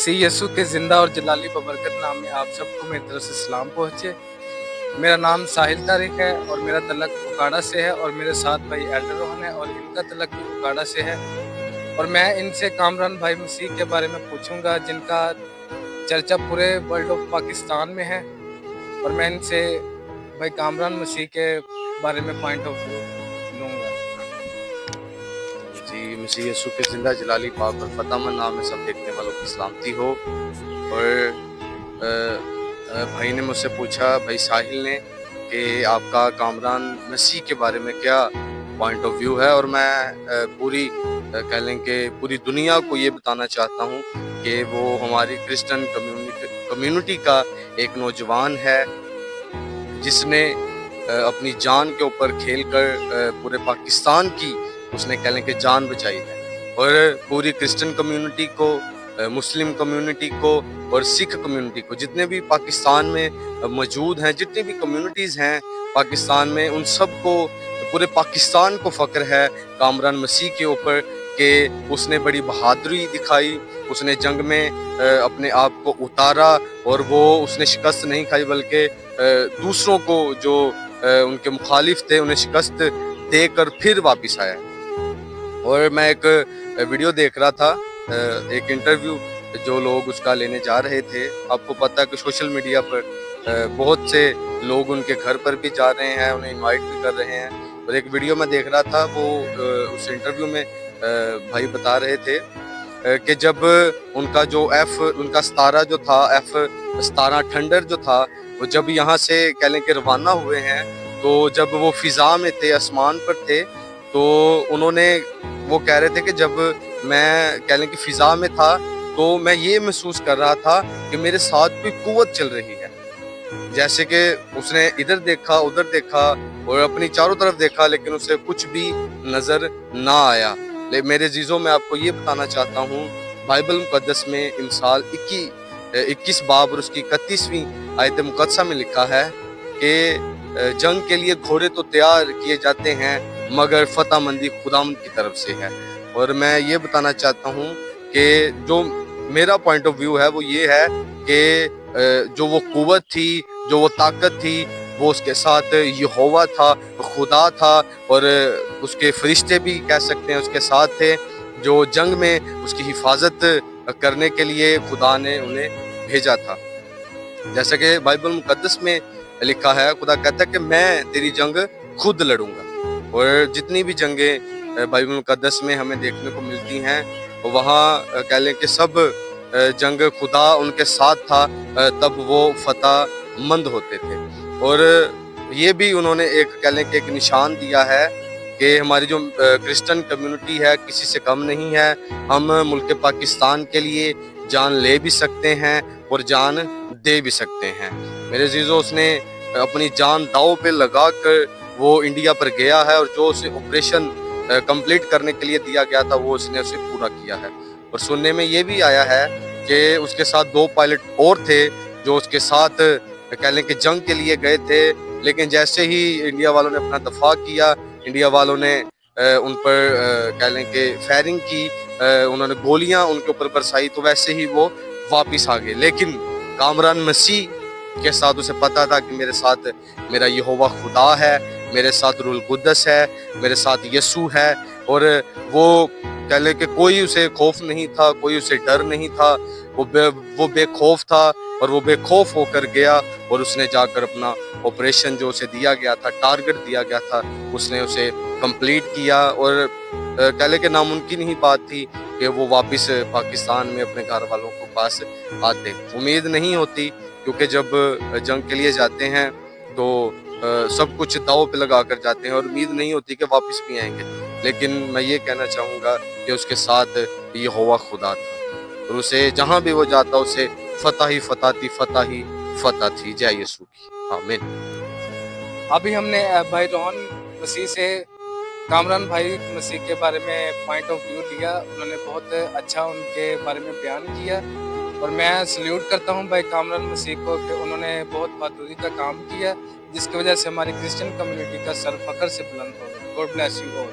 मसीह यीशु के ज़िंदा और जलाली बबरकत नाम में आप सबको मेरी तरफ से सलाम पहुँचे। मेरा नाम साहिल तारिक है और मेरा तलक उकाड़ा से है और मेरे साथ भाई एल्डर रोहन है और इनका तलक भी उकाड़ा से है। और मैं इनसे कामरान भाई मसीह के बारे में पूछूंगा जिनका चर्चा पूरे वर्ल्ड ऑफ पाकिस्तान में है। और मैं इनसे भाई कामरान मसीह के बारे में पॉइंट ऑफ व्यू लूँगा। जी, मसीह यीशु के ज़िंदा जलाली पाक और फतेहमंद नाम में सब देखने वालों की सलामती हो। और भाई ने मुझसे पूछा, भाई साहिल ने, कि आपका कामरान मसीह के बारे में क्या पॉइंट ऑफ व्यू है। और मैं पूरी कह लें कि पूरी दुनिया को ये बताना चाहता हूँ कि वो हमारी क्रिश्चियन कम्युनिटी का एक नौजवान है जिसने अपनी जान के ऊपर खेलकर पूरे पाकिस्तान की उसने कह लें कि जान बचाई है। और पूरी क्रिश्चियन कम्युनिटी को, मुस्लिम कम्युनिटी को और सिख कम्युनिटी को, जितने भी पाकिस्तान में मौजूद हैं, जितनी भी कम्युनिटीज़ हैं पाकिस्तान में, उन सब को, पूरे पाकिस्तान को फ़ख्र है कामरान मसीह के ऊपर कि उसने बड़ी बहादुरी दिखाई। उसने जंग में अपने आप को उतारा और वो उसने शिकस्त नहीं खाई बल्कि दूसरों को जो उनके मुखालिफ थे उन्हें शिकस्त देकर फिर वापस आया। और मैं एक वीडियो देख रहा था, एक इंटरव्यू जो लोग उसका लेने जा रहे थे। आपको पता है कि सोशल मीडिया पर बहुत से लोग उनके घर पर भी जा रहे हैं, उन्हें इनवाइट भी कर रहे हैं। और एक वीडियो मैं देख रहा था, वो उस इंटरव्यू में भाई बता रहे थे कि जब उनका जो उनका सितारा जो था, F-17 थंडर जो था, वो जब यहाँ से कह लें कि रवाना हुए हैं, तो जब वो फिज़ा में थे, आसमान पर थे, तो वो कह रहे थे कि जब मैं कह लें कि फिज़ा में था तो मैं ये महसूस कर रहा था कि मेरे साथ कोई कुव्वत चल रही है। जैसे कि उसने इधर देखा, उधर देखा और अपनी चारों तरफ देखा, लेकिन उसे कुछ भी नज़र ना आया। मेरे अज़ीज़ों, मैं आपको ये बताना चाहता हूँ, बाइबल मुक़द्दस में इमसाल 21 बाब और उसकी 31वीं आयत मुक़द्दसा में लिखा है कि जंग के लिए घोड़े तो तैयार किए जाते हैं मगर फतेहमंदी खुदावंद की तरफ से है। और मैं ये बताना चाहता हूँ कि जो मेरा पॉइंट ऑफ व्यू है वो ये है कि जो वो कुव्वत थी, जो वो ताकत थी, वो उसके साथ यहोवा था, खुदा था और उसके फरिश्ते भी कह सकते हैं उसके साथ थे, जो जंग में उसकी हिफाजत करने के लिए खुदा ने उन्हें भेजा था। जैसे कि बाइबल मुक़द्दस में लिखा है, खुदा कहता है कि मैं तेरी जंग खुद लड़ूंगा। और जितनी भी जंगें बाइबल मुक़द्दस में हमें देखने को मिलती हैं, वहाँ कह लें कि सब जंग खुदा उनके साथ था, तब वो फतेहमंद होते थे। और ये भी उन्होंने एक कह लें कि एक निशान दिया है कि हमारी जो क्रिश्चियन कम्युनिटी है किसी से कम नहीं है। हम मुल्क पाकिस्तान के लिए जान ले भी सकते हैं और जान दे भी सकते हैं। मेरे अज़ीज़ों, उसने अपनी जान दांव पे लगा कर वो इंडिया पर गया है और जो उसे ऑपरेशन कंप्लीट करने के लिए दिया गया था वो उसने उसे पूरा किया है। और सुनने में ये भी आया है कि उसके साथ 2 पायलट और थे जो उसके साथ कह लें कि जंग के लिए गए थे, लेकिन जैसे ही इंडिया वालों ने अपना दफा किया, इंडिया वालों ने उन पर कह लें कि फायरिंग की, उन्होंने गोलियां उनके ऊपर बरसाई, तो वैसे ही वो वापस आ गए। लेकिन कामरान मसीह के साथ उसे पता था कि मेरे साथ मेरा यहोवा खुदा है, मेरे साथ रूहुल कुद्दस है, मेरे साथ यीशु है। और वो कह ले कि कोई उसे खौफ नहीं था, कोई उसे डर नहीं था, वो बेखौफ था और वो बेखौफ होकर गया और उसने जाकर अपना ऑपरेशन जो उसे दिया गया था, टारगेट दिया गया था, उसने उसे कंप्लीट किया। और कह ले कि नामुमकिन ही बात थी कि वो वापस पाकिस्तान में अपने घर वालों को पास आते। उम्मीद नहीं होती, क्योंकि जब जंग के लिए जाते हैं तो सब कुछ दांव पे लगा कर जाते हैं और उम्मीद नहीं होती कि वापस भी आएंगे। लेकिन मैं ये कहना चाहूँगा कि उसके साथ यहोवा खुदा था और उसे जहाँ भी वो जाता उसे फतह ही फतह थी। जय यीशु की, आमीन। अभी हमने भाई रोहन मसीह से कामरान भाई मसीह के बारे में पॉइंट ऑफ व्यू लिया। उन्होंने बहुत अच्छा उनके बारे में बयान किया और मैं सल्यूट करता हूं भाई कामरान मसीह को कि उन्होंने बहुत बहादुरी का काम किया, जिसकी वजह से हमारी क्रिश्चियन कम्युनिटी का सर फख्र से बुलंद हो गया। God bless you all.